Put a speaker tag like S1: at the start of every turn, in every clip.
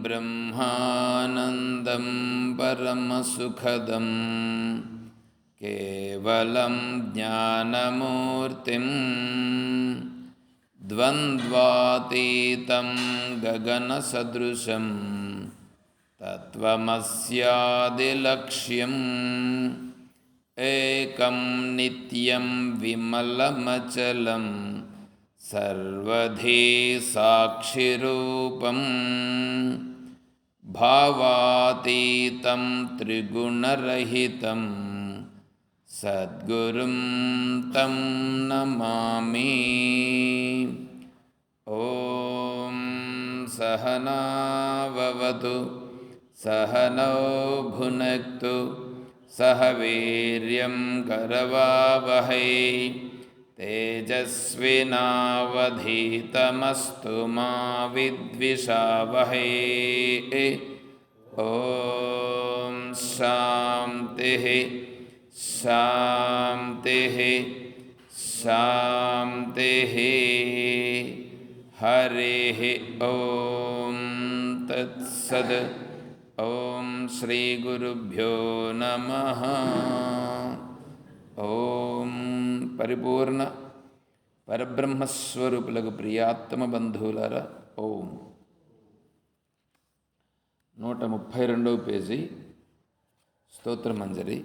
S1: ब्रह्मानन्दं परमसुखदं केवलं ज्ञानमूर्तिं द्वन्द्वातीतं गगनसदृशं तत्त्वमस्यादिलक्ष्यम् एकं नित्यं विमलमचलं सर्वधी साक्षिरूपम् भावातीतं त्रिगुणरहितं सद्गुरुं तं नमामि। ॐ सहना भवतु सहनौ भुनक्तु सह वीर्यं करवावहै तेजस्विनावधीतमस्तु मा विद्विषावहै। ॐ शान्तिः शान्तिः शान्तिः। हरिः ॐ तत्सत्। ॐ श्रीगुरुभ्यो नमः। ఓం పరిపూర్ణ పరబ్రహ్మస్వరూపులకు ప్రియాత్మ బంధువులారా, ఓం. 132వ పేజీ స్తోత్రమంజరి.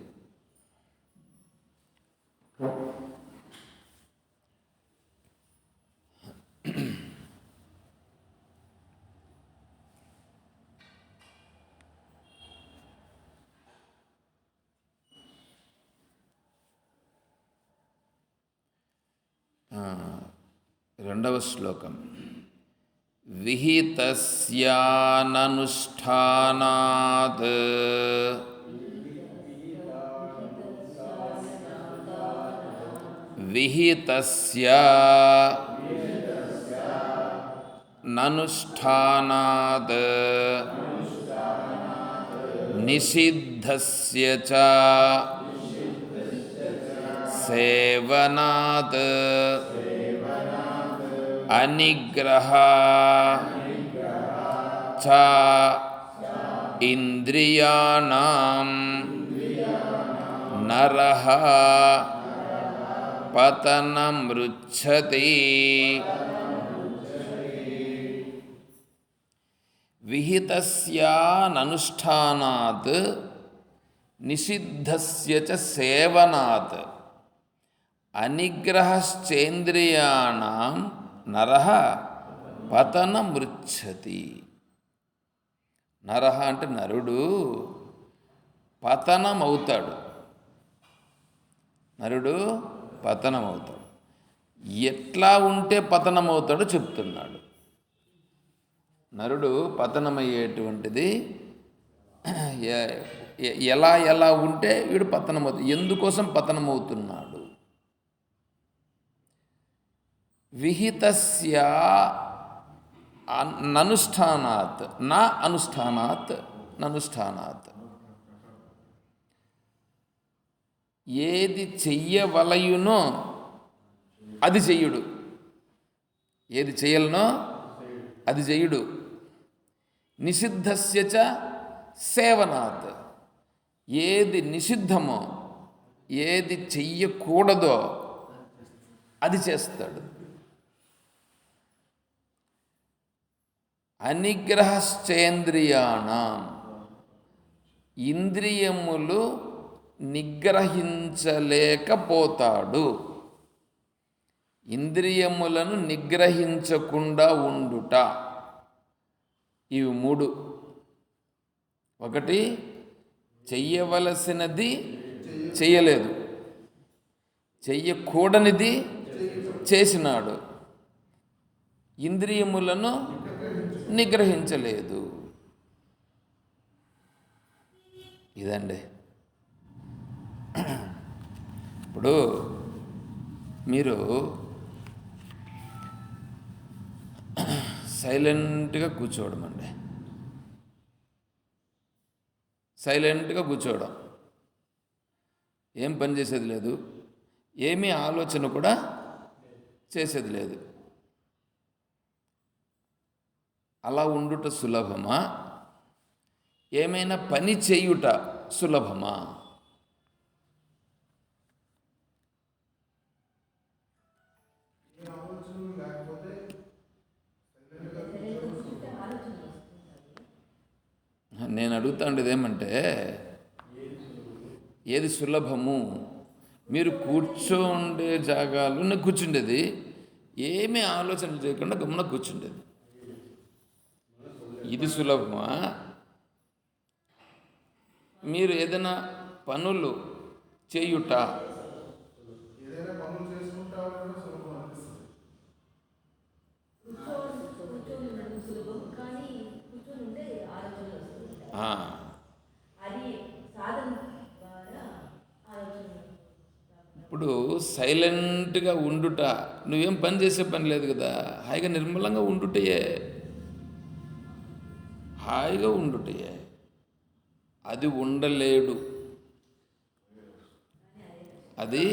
S1: రెండవ శ్లోకం. విహితస్యాననుష్ఠానాత్ విహితస్య ననుష్ఠానాత్ నిషిద్ధస్య చ సేవనాత్ అనిగ్రహ చ ఇంద్రియాణం నరః పతనమృచ్ఛతి. విహితస్యాననుష్ఠానాత్ నిషిద్ధస్య చ సేవనాత్ అనిగ్రహశ్చేంద్రియాణం నరః పతనమృచ్ఛతి. నరః అంటే నరుడు పతనమవుతాడు. నరుడు పతనమవుతాడు. ఎట్లా ఉంటే పతనమవుతాడో చెప్తున్నాడు. నరుడు పతనమయ్యేటువంటిది ఎలా ఉంటే వీడు పతనమవుతాడు. ఎందుకోసం పతనమవుతున్నాడు? విహితస్య ననుష్ఠానాత్ నా అనుష్ఠానాత్ ననుష్ఠానాత్. ఏది చెయ్యవలయునో అది చెయ్యుడు, ఏది చెయ్యలనో అది చెయ్యుడు. నిషిద్ధస్య చ సేవనాత్. ఏది నిషిద్ధమో, ఏది చెయ్యకూడదో అది చేస్తాడు. అనిగ్రహశ్చేంద్రియాణం. ఇంద్రియములు నిగ్రహించలేకపోతాడు. ఇంద్రియములను నిగ్రహించకుండా ఉండుట. ఇవి 3. ఒకటి, చెయ్యవలసినది చెయ్యలేదు, చెయ్యకూడనిది చేసినాడు, ఇంద్రియములను నిగ్రహించలేదు. ఇదండి. ఇప్పుడు మీరు సైలెంట్గా కూర్చోవడం అండి, సైలెంట్గా కూర్చోవడం, ఏం పని చేసేది లేదు, ఏమీ ఆలోచన కూడా చేసేది లేదు. అలా ఉండుట సులభమా, ఏమైనా పని చేయుట సులభమా? నేను అడుగుతాండేది ఏమంటే, ఏది సులభము? మీరు కూర్చోండే జాగాలోనే కూర్చుండేది, ఏమీ ఆలోచన చేయకుండా గమ్మున కూర్చుండేది, ఇది సులభమా? మీరు ఏదైనా పనులు చేయుట, ఇప్పుడు సైలెంట్గా ఉండుట, నువ్వేం పని చేసే పని లేదు కదా, హాయిగా నిర్మలంగా ఉండుటయే, హాయిగా ఉండుటయే. అది ఉండలేడు, అది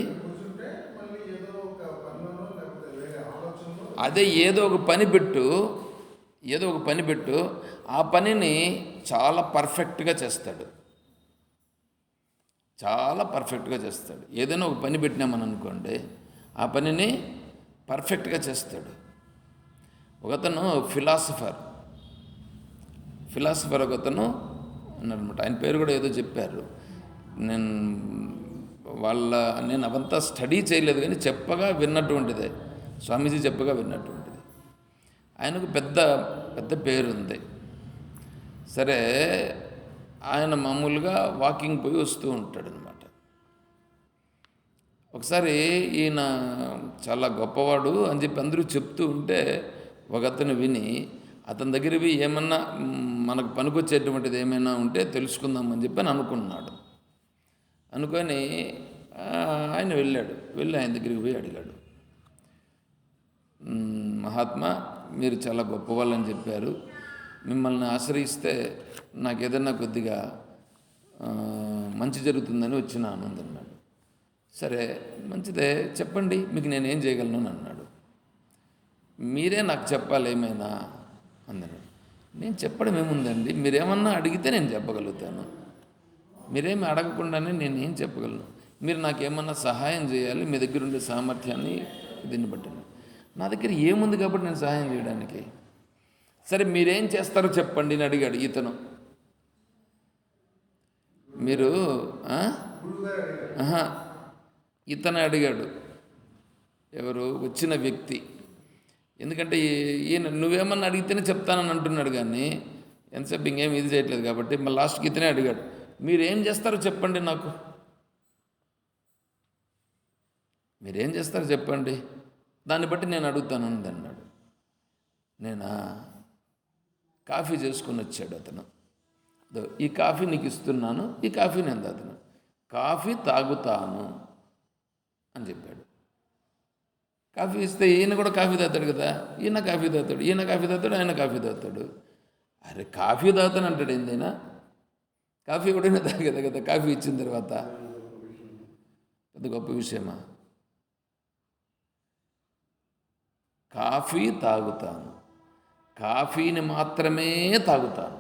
S1: అదే ఏదో ఒక పని పెట్టు, ఏదో ఒక పని పెట్టు, ఆ పనిని చాలా పర్ఫెక్ట్గా చేస్తాడు, చాలా పర్ఫెక్ట్గా చేస్తాడు. ఏదైనా ఒక పని పెట్టినామని అనుకోండి, ఆ పనిని పర్ఫెక్ట్గా చేస్తాడు. ఒకతను ఫిలాసఫర్ ఒకతను అన్నమాట, ఆయన పేరు కూడా ఏదో చెప్పారు, నేను అవంతా స్టడీ చేయలేదు కానీ చెప్పగా విన్నటువంటిదే, స్వామీజీ చెప్పగా విన్నటువంటిది. ఆయనకు పెద్ద పెద్ద పేరుంది. సరే, ఆయన మామూలుగా వాకింగ్ పోయి వస్తూ ఉంటాడనమాట. ఒకసారి ఈయన చాలా గొప్పవాడు అని చెప్పి అందరూ చెప్తూ ఉంటే ఒకతను విని, అతని దగ్గరవి ఏమన్నా మనకు పనికొచ్చేటువంటిది ఏమైనా ఉంటే తెలుసుకుందామని చెప్పి అనుకున్నాడు. అనుకొని ఆయన వెళ్ళి ఆయన దగ్గరికి పోయి అడిగాడు, మహాత్మా, మీరు చాలా గొప్పవాళ్ళని చెప్పారు, మిమ్మల్ని ఆశ్రయిస్తే నాకు ఏదన్నా కొద్దిగా మంచి జరుగుతుందని వచ్చినాను అన్నాడు. సరే, మంచిదే, చెప్పండి, మీకు నేనేం చేయగలను అని అన్నాడు. మీరే నాకు చెప్పాలి ఏమైనా అన్నాడు. నేను చెప్పడం ఏముందండి, మీరేమన్నా అడిగితే నేను చెప్పగలుగుతాను, మీరేమి అడగకుండానే నేనేం చెప్పగలను, మీరు నాకేమన్నా సహాయం చేయాలి, మీ దగ్గర ఉండే సామర్థ్యాన్ని దీన్ని బట్టి. నా దగ్గర ఏముంది కాబట్టి నేను సహాయం చేయడానికి. సరే, మీరేం చేస్తారో చెప్పండి అని అడిగాడు ఇతను. మీరు ఇతను అడిగాడు, ఎవరు వచ్చిన వ్యక్తి. ఎందుకంటే ఈయన నువ్వేమన్నా అడిగితేనే చెప్తానని అంటున్నాడు, కానీ ఎంతసేపు ఇంకేం ఇది చేయట్లేదు కాబట్టి మళ్ళీ లాస్ట్కి ఇతనే అడిగాడు, మీరేం చేస్తారో చెప్పండి, నాకు మీరేం చేస్తారో చెప్పండి, దాన్ని బట్టి నేను అడుగుతాను అన్నాడు. నేనా, కాఫీ చేసుకుని వచ్చాడు అతను, ఈ కాఫీ నీకు ఇస్తున్నాను, ఈ కాఫీ నేను తాగుతాను, కాఫీ తాగుతాను అని చెప్పాడు. కాఫీ ఇస్తే ఈయన కూడా కాఫీ తాగుతాడు కదా, ఈయన కాఫీ తాగుతాడు, ఆయన కాఫీ తాగుతాడు. అరే, కాఫీ తాగుతాను అంటాడు ఏందైనా, కాఫీ కూడా తాగేదా కదా, కాఫీ ఇచ్చిన తర్వాత పెద్ద గొప్ప విషయమా? కాఫీ తాగుతాను, కాఫీని మాత్రమే తాగుతాను.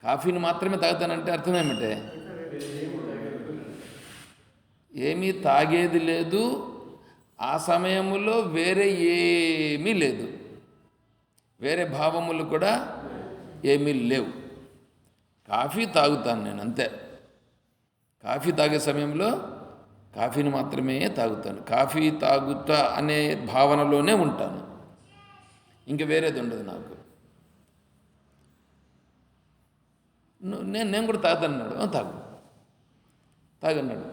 S1: కాఫీని మాత్రమే తాగుతానంటే అర్థం ఏమిటే, ఏమీ తాగేది లేదు, ఆ సమయంలో వేరే ఏమీ లేదు, వేరే భావములు కూడా ఏమీ లేవు, కాఫీ తాగుతాను నేను అంతే. కాఫీ తాగే సమయంలో కాఫీని మాత్రమే తాగుతాను, కాఫీ తాగుతా అనే భావనలోనే ఉంటాను, ఇంక వేరేది ఉండదు నాకు. నేను కూడా తాగుతానన్నాడు. తాగన్నాడు.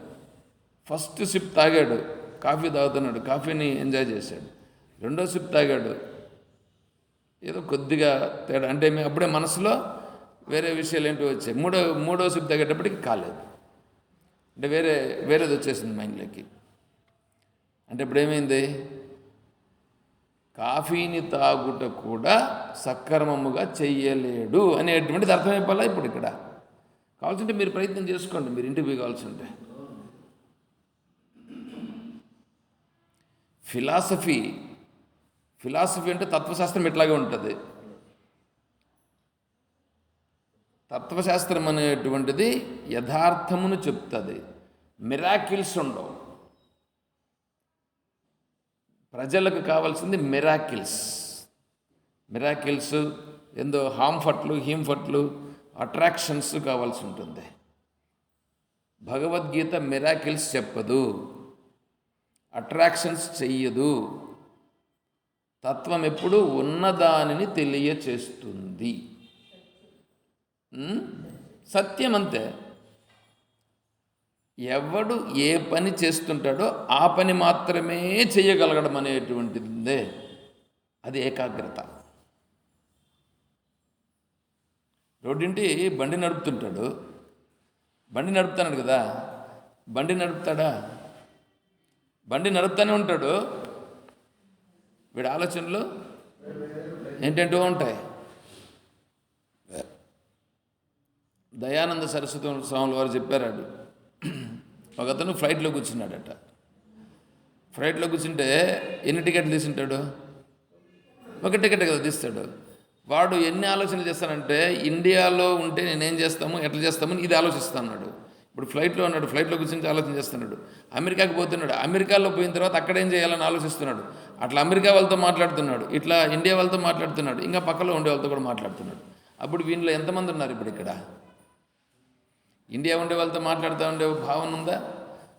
S1: ఫస్ట్ సిప్ తాగాడు, కాఫీ తాగుతున్నాడు, కాఫీని ఎంజాయ్ చేశాడు. రెండో సిప్ తాగాడు, ఏదో కొద్దిగా తేడా, అంటే అప్పుడే మనసులో వేరే విషయాలు ఏంటో వచ్చాయి. మూడో సిప్ తాగేటప్పటికి కాలేదు, అంటే వేరేది వచ్చేసింది మైండ్లోకి. అంటే ఇప్పుడు ఏమైంది, కాఫీని తాగుట కూడా సక్రమముగా చెయ్యలేడు అనేటువంటిది అర్థమైపోలే. ఇప్పుడు ఇక్కడ కావాల్సింటే మీరు ప్రయత్నం చేసుకోండి, మీరు ఇంటికి పోయి కావాల్సి ఉంటే. ఫిలాసఫీ అంటే తత్వశాస్త్రం ఇట్లాగే ఉంటుంది. తత్వశాస్త్రం అనేటువంటిది యథార్థమును చెప్తుంది, మిరాకిల్స్ ఉండవు. ప్రజలకు కావాల్సింది మిరాకిల్స్ ఎందో హీంఫట్లు అట్రాక్షన్స్ కావాల్సి ఉంటుంది. భగవద్గీత మిరాకిల్స్ చెప్పదు, అట్రాక్షన్స్ చెయ్యదు. తత్వం ఎప్పుడు ఉన్నదానిని తెలియచేస్తుంది. సత్యం అంతే. ఎవడు ఏ పని చేస్తుంటాడో ఆ పని మాత్రమే చేయగలగడం అనేటువంటిదే అది ఏకాగ్రత. రోడ్డింటి బండి నడుపుతుంటాడు, బండి నడుపుతున్నాడు కదా, బండి నడుపుతానే ఉంటాడు. వీడి ఆలోచనలు ఏంటంటూ ఉంటాయి. దయానంద సరస్వతి స్వాముల వారు చెప్పారు, ఒకతను ఫ్లైట్లో కూర్చున్నాడట. ఫ్లైట్లో కూర్చుంటే ఎన్ని టికెట్లు తీసుంటాడు? ఒక టికెట్ కదా తీస్తాడు. వాడు ఎన్ని ఆలోచనలు చేస్తానంటే, ఇండియాలో ఉంటే నేనేం చేస్తాము, ఎట్లా చేస్తామని ఇది ఆలోచిస్తున్నాడు. ఇప్పుడు ఫ్లైట్లో ఉన్నాడు, ఫ్లైట్లో కూర్చుని ఆలోచన చేస్తున్నాడు. అమెరికాకి పోతున్నాడు, అమెరికాలో పోయిన తర్వాత అక్కడ ఏం చేయాలని ఆలోచిస్తున్నాడు. అట్లా అమెరికా వాళ్ళతో మాట్లాడుతున్నాడు, ఇట్లా ఇండియా వాళ్ళతో మాట్లాడుతున్నాడు, ఇంకా పక్కలో ఉండే వాళ్ళతో కూడా మాట్లాడుతున్నాడు. అప్పుడు వీళ్ళలో ఎంతమంది ఉన్నారు? ఇప్పుడు ఇక్కడ ఇండియా ఉండే వాళ్ళతో మాట్లాడుతూ ఉండే భావన ఉందా?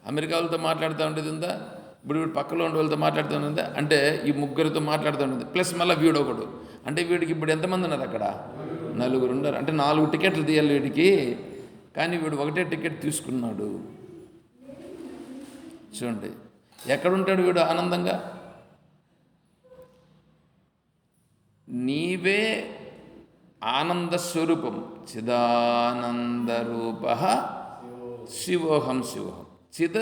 S1: అమెరికా వాళ్ళతో మాట్లాడుతూ ఉండేది ఉందా? ఇప్పుడు వీడు పక్కలో ఉండే వాళ్ళతో మాట్లాడుతూ ఉందా? అంటే ఈ ముగ్గురితో మాట్లాడుతూ ఉండేది, ప్లస్ మళ్ళీ వీడొకడు. అంటే వీడికి ఇప్పుడు ఎంతమంది ఉన్నారు అక్కడ? 4 ఉన్నారు. అంటే 4 టికెట్లు తీయాలి వీడికి, కానీ వీడు ఒకటే టికెట్ తీసుకున్నాడు. చూడండి, ఎక్కడుంటాడు వీడు ఆనందంగా? నీవే ఆనంద స్వరూపం, చిదానందరూప శివోహం. చిద్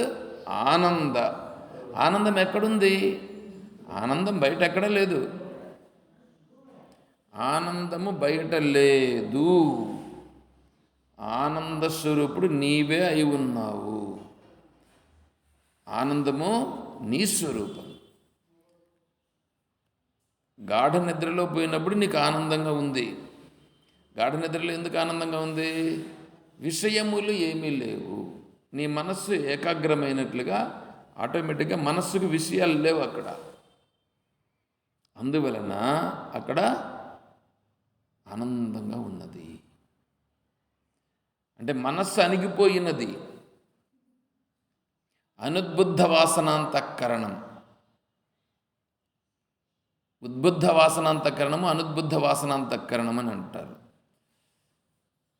S1: ఆనందం ఎక్కడుంది? ఆనందం బయట ఎక్కడ లేదు. ఆనందము బయట లేదు. ఆనంద స్వరూపుడు నీవే అయి ఉన్నావు. ఆనందము నీ స్వరూపం. గాఢ నిద్రలో పోయినప్పుడు నీకు ఆనందంగా ఉంది. గాఢ నిద్రలో ఎందుకు ఆనందంగా ఉంది? విషయములు ఏమీ లేవు. నీ మనస్సు ఏకాగ్రమైనట్లుగా ఆటోమేటిక్గా మనస్సుకు విషయాలు లేవు అక్కడ. అందువలన అక్కడ ఆనందంగా ఉన్నది. అంటే మనస్సు అణిగిపోయినది. అనుద్బుద్ధ వాసనాంతఃకరణం. ఉద్బుద్ధ వాసనాంతఃకరణము, అనుద్బుద్ధ వాసనాంతఃకరణం అని అంటారు.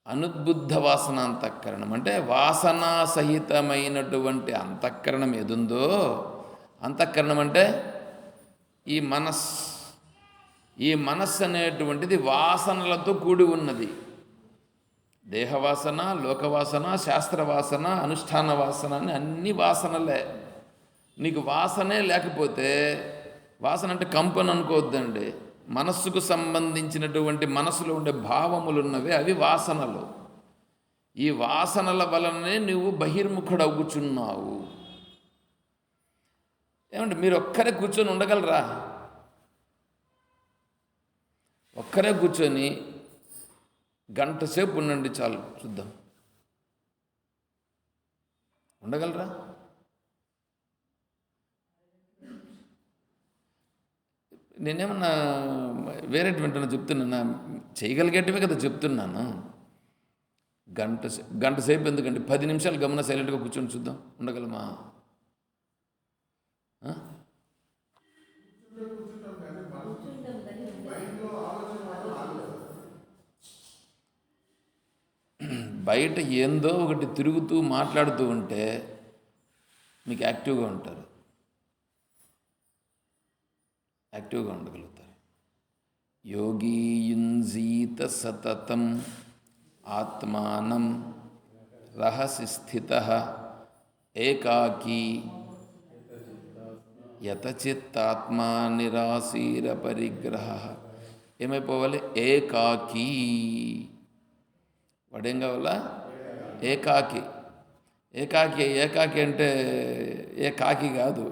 S1: అనుద్బుద్ధ వాసనాంతఃకరణం అంటే వాసనా సహితమైనటువంటి అంతఃకరణం ఏదుందో, అంతఃకరణం అంటే ఈ మనస్సు అనేటువంటిది వాసనలతో కూడి ఉన్నది. దేహవాసన, లోకవాసన, శాస్త్రవాసన, అనుష్ఠాన వాసన అని అన్ని వాసనలే. నీకు వాసనే లేకపోతే, వాసన అంటే కంపన అనుకోవద్దండి, మనస్సుకు సంబంధించినటువంటి మనసులో ఉండే భావములు ఉన్నవే అవి వాసనలు. ఈ వాసనల వలనే నువ్వు బహిర్ముఖుడవుచున్నావు. ఏమంటే మీరు ఒక్కరే కూర్చొని ఉండగలరా? ఒక్కరే కూర్చొని గంట సేపు ఉండండి చాలు, చూద్దాం, ఉండగలరా? నేనేమన్నా వేరేటువంటి చెప్తున్నానా? చేయగలిగేటివే కదా చెప్తున్నాను. గంట సేపు ఎందుకండి? 10 నిమిషాలు గమన సైలెంట్గా కూర్చొని చూద్దాం, ఉండగలమా? బయట ఏందో ఒకటి తిరుగుతూ మాట్లాడుతూ ఉంటే మీకు యాక్టివ్గా ఉంటారు. యాక్టివ్గా ఉండగలుగుతారు. యోగి యుంజీత సతతం ఆత్మానం రహసి స్థితః ఏకాకీ యతచిత్తాత్మా నిరాశీర పరిగ్రహ. ఏమైపోవాలి? ఏకాకీ. వాడేం కావాలా? ఏకాకి. ఏకాకి. ఏకాకి అంటే ఏ కాకి కాదు,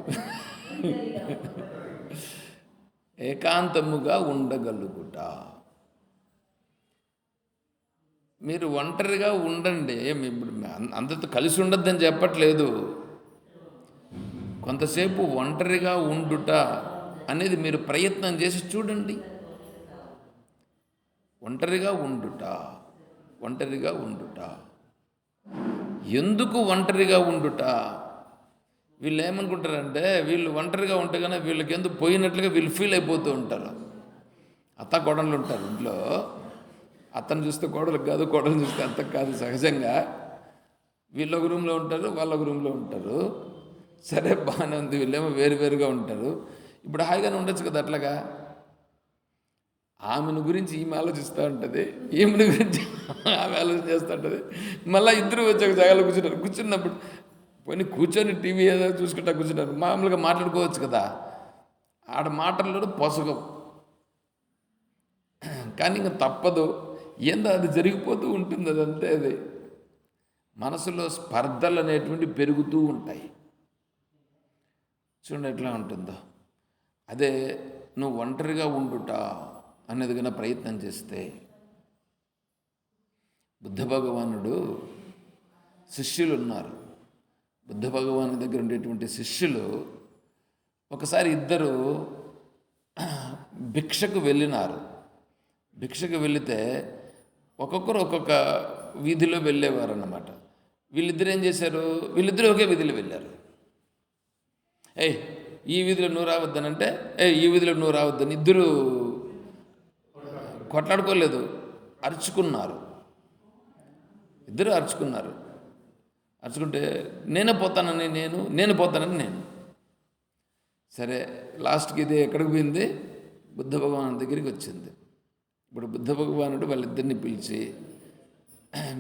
S1: ఏకాంతముగా ఉండగలుగుట. మీరు ఒంటరిగా ఉండండి, ఇప్పుడు అందరితో కలిసి ఉండొద్దని చెప్పట్లేదు. కొంతసేపు ఒంటరిగా ఉండుట అనేది మీరు ప్రయత్నం చేసి చూడండి. ఒంటరిగా ఉండుట. ఒంటరిగా ఉండుట. ఎందుకు ఒంటరిగా ఉండుట? వీళ్ళు ఏమనుకుంటారంటే, వీళ్ళు ఒంటరిగా ఉంటే కానీ వీళ్ళకి ఎందుకు పోయినట్లుగా వీళ్ళు ఫీల్ అయిపోతూ ఉంటారు. అత్త కోడళ్ళు ఉంటారు ఇంట్లో. అత్తను చూస్తే కోడలకు కాదు, కోడలు చూస్తే అత్తకు కాదు. సహజంగా వీళ్ళు ఒక రూమ్లో ఉంటారు, వాళ్ళు ఒక రూమ్లో ఉంటారు. సరే, బాగానే ఉంది. వీళ్ళేమో వేరువేరుగా ఉంటారు. ఇప్పుడు హాయిగానే ఉండొచ్చు కదా అట్లాగా. ఆమెను గురించి ఈమె ఆలోచిస్తూ ఉంటుంది, ఈమెను గురించి ఆమె ఆలోచన చేస్తూ ఉంటుంది. మళ్ళీ ఇద్దరు వచ్చి ఒక జాగాలో కూర్చున్నప్పుడు పోనీ కూర్చొని టీవీ ఏదో చూసుకుంటా కూర్చుంటారు. మామూలుగా మాట్లాడుకోవచ్చు కదా. ఆడ మాటల్లో పొసగవు. కానీ ఇంకా తప్పదు. ఏందో అది జరిగిపోతూ ఉంటుంది. అదంతే. అది మనసులో స్పర్ధలు అనేటువంటి పెరుగుతూ ఉంటాయి. చూడండి ఎట్లా ఉంటుందో. అదే నువ్వు ఒంటరిగా ఉండుట అనేది కన్నా ప్రయత్నం చేస్తే, బుద్ధ భగవానుడు శిష్యులు ఉన్నారు. బుద్ధ భగవాను దగ్గర ఉండేటువంటి శిష్యులు ఒకసారి ఇద్దరు భిక్షకు వెళ్ళినారు. భిక్షకు వెళితే ఒక్కొక్కరు ఒక్కొక్క వీధిలో వెళ్ళేవారు అన్నమాట. వీళ్ళిద్దరు ఏం చేశారు? వీళ్ళిద్దరూ ఒకే వీధిలో వెళ్ళారు. ఈ వీధిలో నువ్వు రావద్దనంటే ఈ వీధిలో నువ్వు రావద్దని ఇద్దరు కొట్లాడుకోలేదు, అరుచుకున్నారు. ఇద్దరు అరుచుకున్నారు. అరుచుకుంటే నేను పోతానని నేను. సరే, లాస్ట్కి ఇది ఎక్కడికి పోయింది? బుద్ధ భగవాను దగ్గరికి వచ్చింది. ఇప్పుడు బుద్ధ భగవానుడు వాళ్ళిద్దరిని పిలిచి,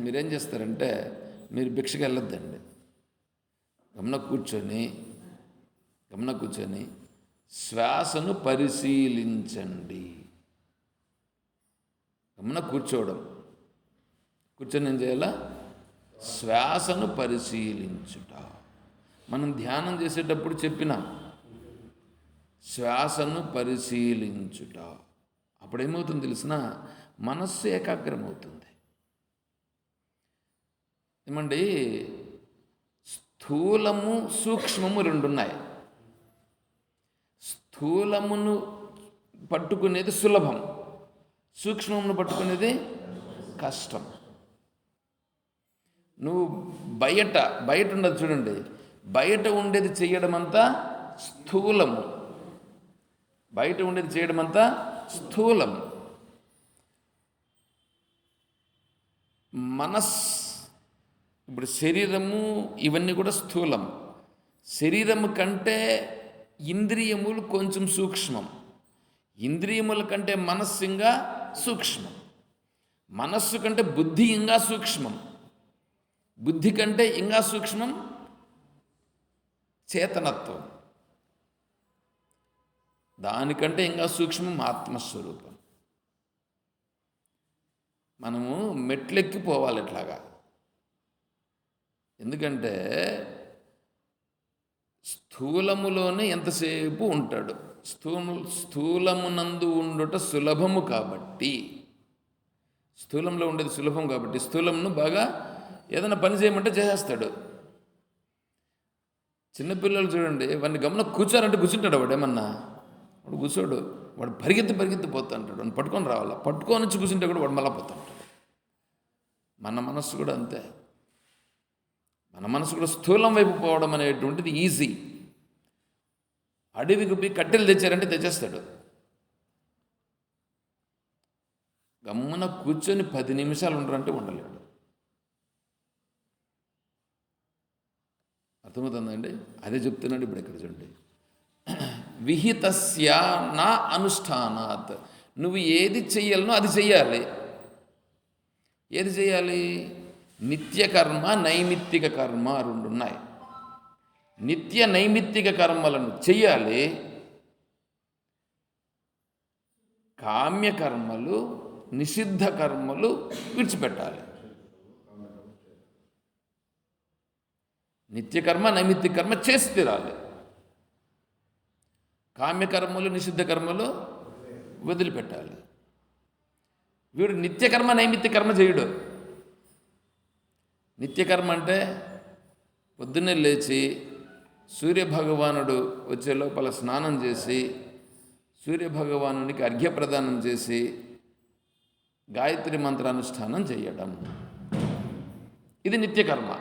S1: మీరేం చేస్తారంటే, మీరు భిక్షకి వెళ్ళొద్దండి, గమన కూర్చొని శ్వాసను పరిశీలించండి. గమన కూర్చొని ఏం చేయాలా? శ్వాసను పరిశీలించుట. మనం ధ్యానం చేసేటప్పుడు చెప్పినాం, శ్వాసను పరిశీలించుట. అప్పుడేమవుతుంది తెలిసిన? మనస్సు ఏకాగ్రమవుతుంది. ఏమండి, స్థూలము సూక్ష్మము రెండున్నాయి. స్థూలమును పట్టుకునేది సులభం, సూక్ష్మమును పట్టుకునేది కష్టం. నువ్వు బయట ఉండదు చూడండి, బయట ఉండేది చేయడం అంతా స్థూలము, బయట ఉండేది చేయడం అంతా స్థూలం. ఇప్పుడు శరీరము ఇవన్నీ కూడా స్థూలం. శరీరము కంటే ఇంద్రియములు కొంచెం సూక్ష్మం, ఇంద్రియముల కంటే మనస్సు ఇంకా సూక్ష్మం, మనస్సు కంటే బుద్ధి ఇంకా సూక్ష్మం, బుద్ధి కంటే ఇంకా సూక్ష్మం చేతనత్వం, దానికంటే ఇంకా సూక్ష్మం ఆత్మస్వరూపం. మనము మెట్లెక్కిపోవాలి ఇట్లాగా. ఎందుకంటే స్థూలములోనే ఎంతసేపు ఉంటాడు. స్థూలమునందు ఉండుట సులభము కాబట్టి, స్థూలంలో ఉండేది సులభం కాబట్టి స్థూలంను బాగా ఏదైనా పని చేయమంటే చేసేస్తాడు. చిన్నపిల్లలు చూడండి, వాడిని గమనం కూర్చోరంటే కూర్చుంటాడు. వాడు ఏమన్నా వాడు కూర్చోడు, వాడు పరిగెత్తి పోతుంటాడు. వాడిని పట్టుకొని రావాలా, పట్టుకొని వచ్చి కూర్చుంటే కూడా వాడు మళ్ళా పోతుంటాడు. మన మనస్సు కూడా అంతే. మన మనసు కూడా స్థూలం వైపు పోవడం అనేటువంటిది ఈజీ. అడవికి పోయి కట్టెలు తెచ్చారంటే తెచ్చేస్తాడు. గమ్మున కూర్చొని 10 నిమిషాలు ఉండరంటే ఉండలేడు. అర్థమవుతుందండి? అదే చెప్తున్నాడు ఇప్పుడు ఇక్కడ చూడండి. విహితస్య నా అనుష్ఠానాత్. నువ్వు ఏది చెయ్యాలనో అది చెయ్యాలి. ఏది చేయాలి? నిత్యకర్మ, నైమిత్తిక కర్మ రెండు ఉన్నాయి. నిత్య నైమిత్తిక కర్మలను చెయ్యాలి. కామ్యకర్మలు, నిషిద్ధ కర్మలు విడిచిపెట్టాలి. నిత్యకర్మ, నైమిత్తిక కర్మ చేసి తీరాలి. కామ్యకర్మలు, నిషిద్ధ కర్మలు వదిలిపెట్టాలి. వీడు నిత్యకర్మ, నైమిత్తిక కర్మ చేయడు. నిత్యకర్మ అంటే పొద్దున్నే లేచి సూర్యభగవానుడు వచ్చే లోపల స్నానం చేసి సూర్యభగవానునికి అర్ఘ్యప్రదానం చేసి గాయత్రి మంత్రానుష్ఠానం చేయడం, ఇది నిత్యకర్మ.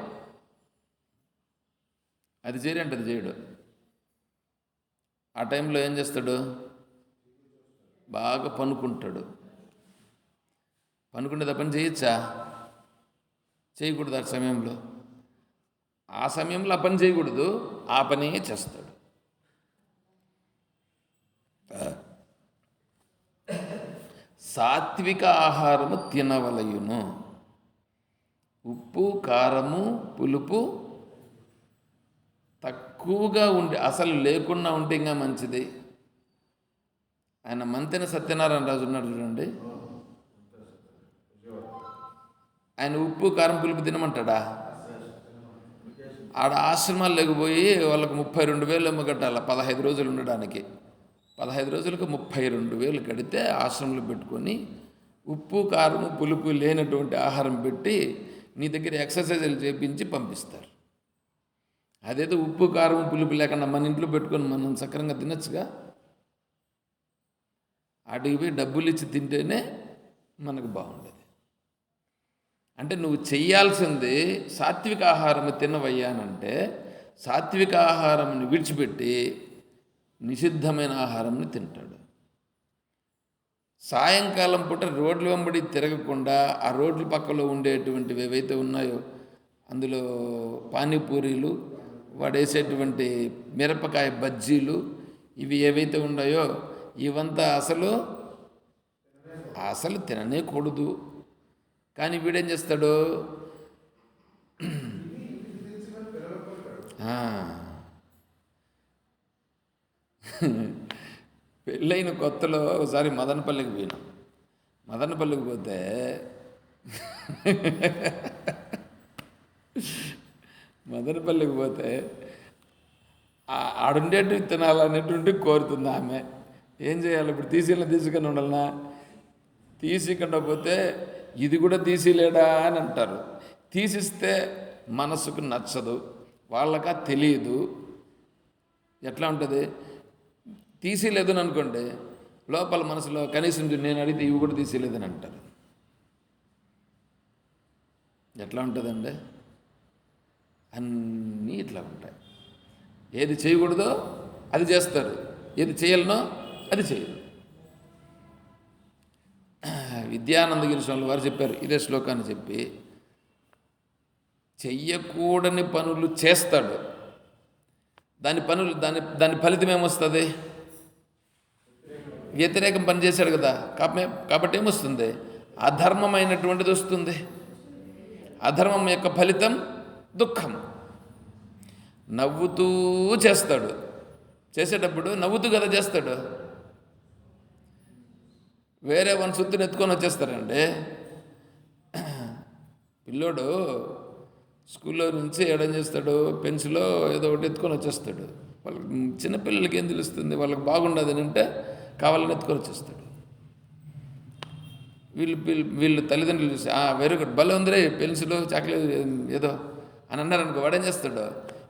S1: అది చేయడంటే అది చేయడు. ఆ టైంలో ఏం చేస్తాడు? బాగా పనుకుంటాడు. పనుకుంటే పని చేయొచ్చా? చేయకూడదు. ఆ సమయంలో ఆ పని చేయకూడదు, ఆ పనే చేస్తాడు. సాత్విక ఆహారము తినవలయును. ఉప్పు, కారము, పులుపు తక్కువగా ఉండి, అసలు లేకుండా ఉంటే ఇంకా మంచిది. ఆయన మంతెన సత్యనారాయణ రాజు ఉన్నాడు చూడండి, ఆయన ఉప్పు, కారం, పులుపు తినమంటాడా? ఆడ ఆశ్రమాలు లేకపోయి వాళ్ళకు 32,000 ఏమో కట్టాలి 15 రోజులు ఉండడానికి. 15 రోజులకు 32,000 కడితే ఆశ్రమంలో పెట్టుకొని ఉప్పు, కారము, పులుపు లేనటువంటి ఆహారం పెట్టి నీ దగ్గర ఎక్సర్సైజులు చేపించి పంపిస్తారు. అదేదో ఉప్పు, కారం, పులుపు లేకుండా మన ఇంట్లో పెట్టుకొని మనం సక్రంగా తినచ్చుగా. అడిగి పోయి డబ్బులు ఇచ్చి తింటేనే మనకు బాగుండేది. అంటే నువ్వు చెయ్యాల్సింది సాత్విక ఆహారం తినవయ్యానంటే సాత్విక ఆహారంని విడిచిపెట్టి నిషిద్ధమైన ఆహారంని తింటాడు. సాయంకాలం పూట రోడ్ల వెంబడి తిరగకుండా ఆ రోడ్ల పక్కలో ఉండేటువంటివి ఏవైతే ఉన్నాయో అందులో పానీపూరీలు, వాడేసేటువంటి మిరపకాయ బజ్జీలు, ఇవి ఏవైతే ఉన్నాయో ఇవంతా అసలు తిననే కూడదు. కానీ వీడేం చేస్తాడు? పెళ్ళైన కొత్తలో ఒకసారి మదనపల్లికి పోయినాం. మదనపల్లికి పోతే ఆడుండేటివి తినాలనేటువంటి కోరుతుంది ఆమె. ఏం చేయాలి ఇప్పుడు? తీసుకొని ఉండాలనా? తీసికుండా పోతే ఇది కూడా తీసిలేడా అని అంటారు. తీసిస్తే మనసుకు నచ్చదు, వాళ్ళకా తెలియదు. ఎట్లా ఉంటుంది? తీసిలేదని అనుకోండి, లోపల మనసులో కనీసం నేను అడిగితే ఇవి కూడా తీసిలేదని అంటారు. ఎట్లా ఉంటుందండి? అన్నీ ఇట్లా ఉంటాయి. ఏది చేయకూడదో అది చేస్తారు, ఏది చేయాలనో అది చేయరు. విద్యానందగిరి స్వామి వారు చెప్పారు ఇదే శ్లోకాన్ని చెప్పి, చెయ్యకూడని పనులు చేస్తాడు, దాని ఫలితం ఏమొస్తుంది? వ్యతిరేకం పని చేశాడు కదా, కాబట్టి ఏమొస్తుంది? అధర్మమైనటువంటిది వస్తుంది. అధర్మం యొక్క ఫలితం దుఃఖం. నవ్వుతూ చేస్తాడు, చేసేటప్పుడు నవ్వుతూ కదా చేస్తాడు. వేరే వన్ సుత్తుని ఎత్తుకొని వచ్చేస్తారండి. పిల్లోడు స్కూల్లో నుంచి ఏడం చేస్తాడు, పెన్సిలో ఏదో ఒకటి ఎత్తుకొని వచ్చేస్తాడు. వాళ్ళకి చిన్నపిల్లలకి ఏం తెలుస్తుంది? వాళ్ళకి బాగుండదని అంటే కావాలని ఎత్తుకొని వచ్చేస్తాడు. వీళ్ళు తల్లిదండ్రులు చూసి వెరీ గుడ్, భలే ఉందిరే పెన్సిల్, చాక్లెట్ ఏదో అని అన్నారనుకో, వాడేం చేస్తాడు?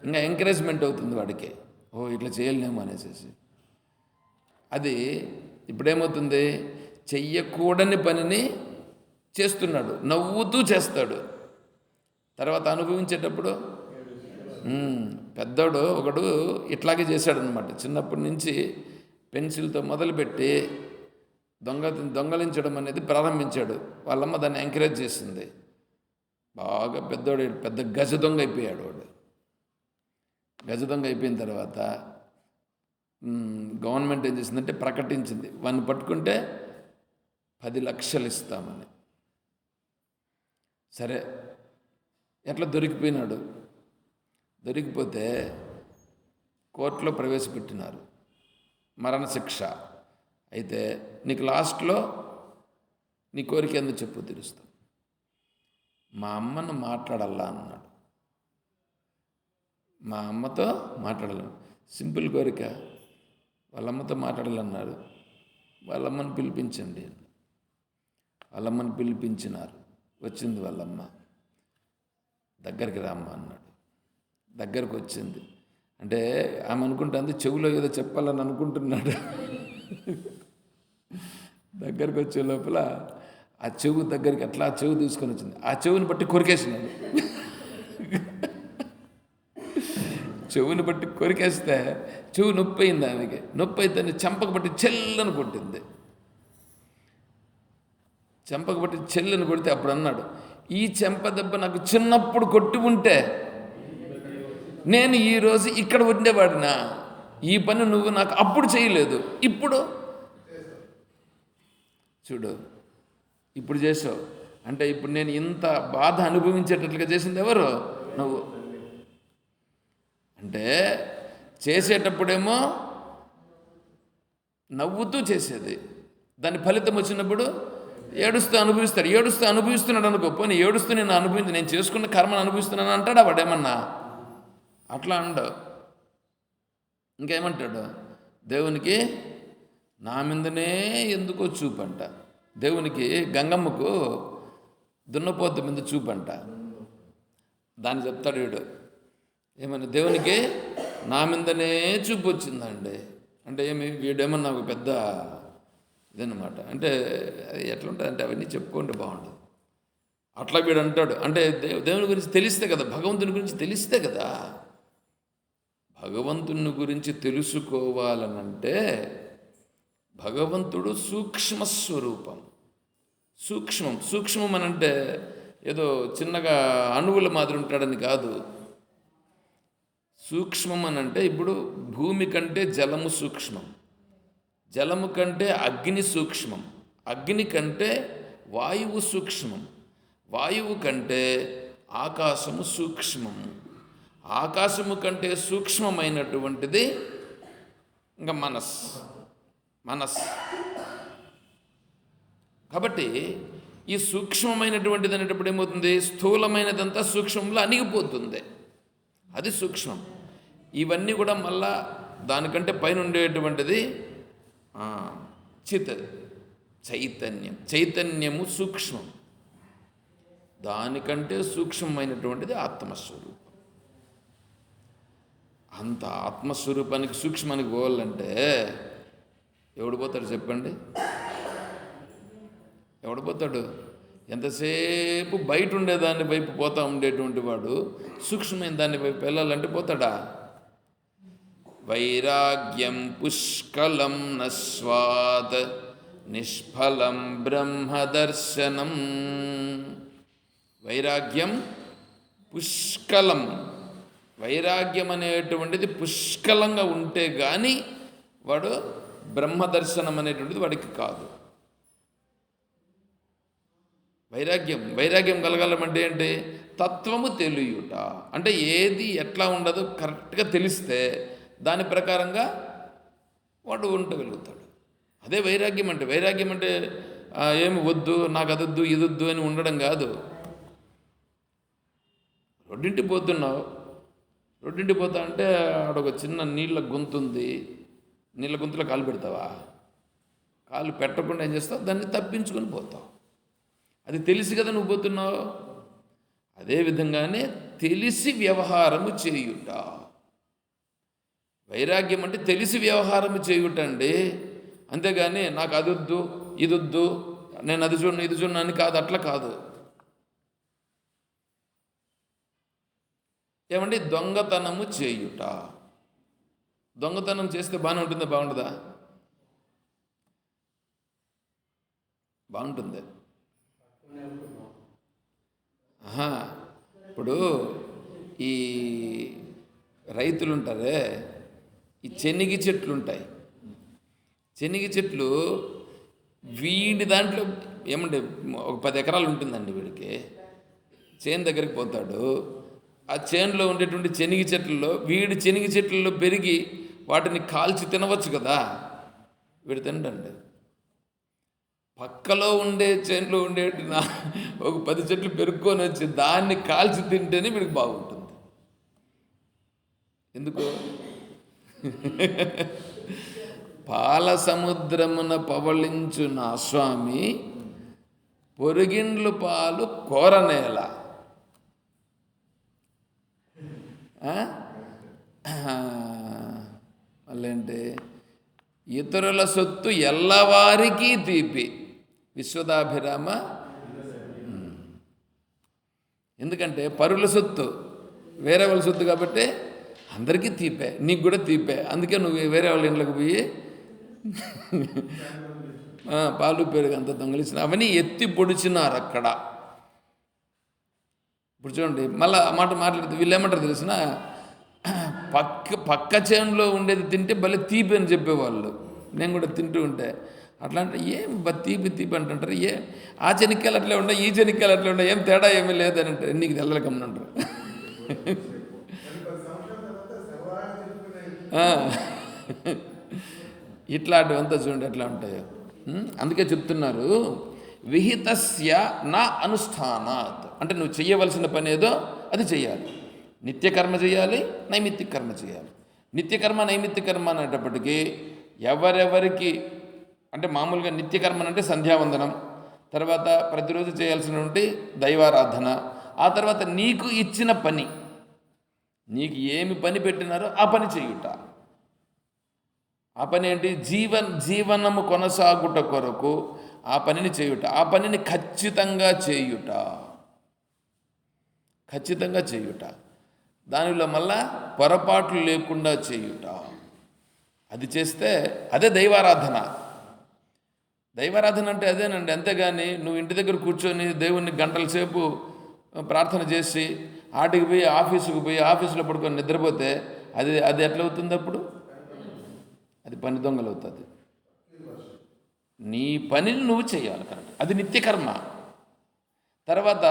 S1: ఇంకా ఎంకరేజ్మెంట్ అవుతుంది వాడికి, ఓ ఇట్లా చేయలేమో అనేసి. అది ఇప్పుడేమవుతుంది? చెయ్యకూడని పనిని చేస్తున్నాడు, నవ్వుతూ చేస్తాడు. తర్వాత అనుభవించేటప్పుడు పెద్దోడు ఒకడు ఇట్లాగే చేశాడనమాట. చిన్నప్పటి నుంచి పెన్సిల్తో మొదలుపెట్టి దొంగలించడం అనేది ప్రారంభించాడు. వాళ్ళమ్మ దాన్ని ఎంకరేజ్ చేసింది. బాగా పెద్దోడు పెద్ద గజ దొంగ అయిపోయాడు. వాడు గజ దొంగ అయిపోయిన తర్వాత గవర్నమెంట్ ఏం చేసిందంటే ప్రకటించింది, వాడిని పట్టుకుంటే 10 లక్షలు ఇస్తామని. సరే, ఎట్లా దొరికిపోయినాడు. దొరికిపోతే కోర్టులో ప్రవేశపెట్టినారు మరణశిక్ష. అయితే నీకు లాస్ట్లో నీ కోరిక ఎందుకు చెప్పు తీరుస్తాం. మా అమ్మను మాట్లాడాలా అన్నాడు. మా అమ్మతో మాట్లాడాలను, సింపుల్ కోరిక. వాళ్ళమ్మతో మాట్లాడాలన్నారు. వాళ్ళమ్మని పిలిపించండి. వాళ్ళమ్మని పిలిపించినారు. వచ్చింది వాళ్ళమ్మ. దగ్గరికి రామ్మ అన్నాడు. దగ్గరకు వచ్చింది. అంటే ఆమె అనుకుంటుంది చెవులో ఏదో చెప్పాలని అనుకుంటున్నాడు. దగ్గరికి వచ్చే లోపల ఆ చెవు దగ్గరికి అట్లా చెవు తీసుకొని వచ్చింది. ఆ చెవుని బట్టి కొరికేసినాడు. చెవుని బట్టి కొరికేస్తే చెవు నొప్పి అయింది ఆమెకి. నొప్పి అయితే చెంపకు బట్టి చెల్లని కొట్టింది. చెంపకు బట్టి చెల్లని కొడితే అప్పుడు అన్నాడు, ఈ చెంప దెబ్బ నాకు చిన్నప్పుడు కొట్టి ఉంటే నేను ఈరోజు ఇక్కడ ఉండేవాడినా. ఈ పని నువ్వు నాకు అప్పుడు చేయలేదు, ఇప్పుడు చూడు ఇప్పుడు చేసావు. అంటే ఇప్పుడు నేను ఇంత బాధ అనుభవించేటట్లుగా చేసింది ఎవరు? నువ్వు. అంటే చేసేటప్పుడేమో నవ్వుతూ చేసేది, దాని ఫలితం వచ్చినప్పుడు ఏడుస్తూ అనుభవిస్తాడు. ఏడుస్తూ అనుభవిస్తున్నాడు అనుకో, పోనీ ఏడుస్తూ నేను చేసుకున్న కర్మను అనుభవిస్తున్నాను అంటాడా వాడేమన్నా? అట్లా అండవు. ఇంకేమంటాడు? దేవునికి నా మీదనే ఎందుకో చూపంట. దేవునికి గంగమ్మకు దున్నపోతు మీద చూపంట. దాన్ని చెప్తాడు వీడు ఏమన్నా, దేవునికి నా మీదనే చూపు వచ్చిందండి అంటే ఏమి, వీడేమన్నా ఒక పెద్ద ఇదన్నమాట. అంటే అది ఎట్లా ఉంటుంది అంటే అవన్నీ చెప్పుకుంటే బాగుండదు. అట్లా వీడు అంటాడు. అంటే దేవుని గురించి తెలిస్తే కదా, భగవంతుని గురించి తెలిస్తే కదా. భగవంతుని గురించి తెలుసుకోవాలనంటే భగవంతుడు సూక్ష్మస్వరూపం. సూక్ష్మం అనంటే ఏదో చిన్నగా అణువుల మాదిరి ఉంటాడని కాదు. సూక్ష్మం అనంటే ఇప్పుడు భూమి కంటే జలము సూక్ష్మం, జలము కంటే అగ్ని సూక్ష్మం, అగ్ని కంటే వాయువు సూక్ష్మం, వాయువు కంటే ఆకాశము సూక్ష్మము, ఆకాశము కంటే సూక్ష్మమైనటువంటిది ఇంకా మనస్. కాబట్టి ఈ సూక్ష్మమైనటువంటిది అనేటప్పుడు ఏమవుతుంది? స్థూలమైనదంతా సూక్ష్మంలో అణిగిపోతుంది. అది సూక్ష్మం. ఇవన్నీ కూడా మళ్ళా దానికంటే పైన ఉండేటువంటిది చైతన్యము సూక్ష్మం. దానికంటే సూక్ష్మమైనటువంటిది ఆత్మస్వరూపం. అంత ఆత్మస్వరూపానికి సూక్ష్మానికి పోవాలంటే ఎవడు పోతాడు చెప్పండి? ఎవడు పోతాడు? ఎంతసేపు బయట ఉండేదాన్ని వైపు పోతా ఉండేటువంటి వాడు సూక్ష్మమైన దాని వైపు వెళ్ళాలంటే పోతాడా? వైరాగ్యం పుష్కలం నస్వాత్ నిష్ఫలం బ్రహ్మదర్శనం. వైరాగ్యం పుష్కలం. వైరాగ్యం అనేటువంటిది పుష్కలంగా ఉంటే కానీ వాడు బ్రహ్మదర్శనం అనేటువంటిది వాడికి కాదు. వైరాగ్యం కలగాలంటే ఏంటి? తత్వము తెలియుట. అంటే ఏది ఎట్లా ఉండదో కరెక్ట్గా తెలిస్తే దాని ప్రకారంగా వాడు ఉండగలుగుతాడు. అదే వైరాగ్యం అంటే. వైరాగ్యం అంటే ఏమి వద్దు, నాకు అదొద్దు ఇదొద్దు అని ఉండడం కాదు. రోడ్డింటికి పోతున్నావు, రోడ్డింటికి పోతా అంటే ఆడొక చిన్న నీళ్ళ గుంతుంది, నీళ్ళ గుంతలో కాలు పెడతావా? కాలు పెట్టకుండా ఏం చేస్తావు? దాన్ని తప్పించుకొని పోతావు. అది తెలిసి కదా నువ్వు పోతున్నావు. అదేవిధంగానే తెలిసి వ్యవహారము చేయుట. వైరాగ్యం అంటే తెలిసి వ్యవహారము చేయుట అండి. అంతేగాని నాకు అదొద్దు ఇదొద్దు, నేను అది చూడను ఇది చూడను అని కాదు. అట్లా కాదు. ఏమండి? దొంగతనము చేయుట. దొంగతనం చేస్తే బాగానే ఉంటుందా? బాగుంటుందా? బాగుంటుంది. ఇప్పుడు ఈ రైతులు ఉంటారే, ఈ శనగ చెట్లు ఉంటాయి. శనగ చెట్లు వీడి దాంట్లో ఏమంటే ఒక 10 ఎకరాలు ఉంటుందండి వీడికి. చేను దగ్గరికి పోతాడు. ఆ చేనులో ఉండేటువంటి శనగ చెట్లలో వీడి శనగ చెట్లలో పెరిగి వాటిని కాల్చి తినవచ్చు కదా, వీడు తినడండి. పక్కలో ఉండే చేనులో ఉండే ఒక 10 చెట్లు పెరుక్కొని వచ్చి దాన్ని కాల్చి తింటేనే వీడికి బాగుంటుంది. ఎందుకు? పాల సముద్రమున పవళించు నా స్వామి, పొరుగిండ్లు పాలు కోరనేల. మళ్ళేంటి? ఇతరుల సొత్తు ఎల్లవారికి తీపి విశ్వదాభిరామ. ఎందుకంటే పరుల సొత్తు వేరే వాళ్ళ సొత్తు కాబట్టి అందరికీ తీపే, నీకు కూడా తీపే. అందుకే నువ్వు వేరే వాళ్ళ ఇంట్లోకి పోయి పాలు పెరుగు అంత దొంగలిసిన అవన్నీ ఎత్తి పొడిచినారు అక్కడ. ఇప్పుడు చూడండి, మళ్ళీ ఆ మాట మాట్లాడితే వీళ్ళు ఏమంటారు తెలిసిన, పక్క చేనులో ఉండేది తింటే భలే తీపి అని చెప్పేవాళ్ళు. నేను కూడా తింటూ ఉంటే అట్లా అంటే ఏం తీపి తీపి అంటుంటారు. ఆ చెనిక్కాయలు అట్లే ఉన్నాయి, ఈ చెనిక్కాయలు అట్లే ఉన్నాయి, ఏం తేడా ఏమీ లేదని అంటే నీకు తెల్లకమ్మనంటారు. ఇట్లాంటివంతా చూడండి ఎట్లా ఉంటాయో. అందుకే చెప్తున్నారు, విహితస్య నా అనుష్ఠానాత్. అంటే నువ్వు చెయ్యవలసిన పని ఏదో అది చెయ్యాలి. నిత్యకర్మ చేయాలి, నైమిత్తిక కర్మ చేయాలి. నిత్యకర్మ నైమిత్తిక కర్మ అనేటప్పటికీ ఎవరెవరికి అంటే మామూలుగా నిత్యకర్మ అంటే సంధ్యావందనం, తర్వాత ప్రతిరోజు చేయాల్సినటువంటి దైవారాధన, ఆ తర్వాత నీకు ఇచ్చిన పని, నీకు ఏమి పని పెట్టినారో ఆ పని చేయుట. ఆ పని ఏంటి? జీవనము కొనసాగుట కొరకు ఆ పనిని చేయుట. ఆ పనిని ఖచ్చితంగా చేయుట, ఖచ్చితంగా చేయుట. దానిలో మళ్ళా పొరపాట్లు లేకుండా చేయుట. అది చేస్తే అదే దైవారాధన. దైవారాధన అంటే అదేనండి. అంతేగాని నువ్వు ఇంటి దగ్గర కూర్చొని దేవుణ్ణి గంటల సేపు ప్రార్థన చేసి ఆటికి పోయి ఆఫీసుకు పోయి ఆఫీసులో పడుకొని నిద్రపోతే అది ఎట్లవుతుంది? అప్పుడు అది పని దొంగలు అవుతుంది. నీ పనిని నువ్వు చేయాలి కరెక్ట్, అది నిత్యకర్మ. తర్వాత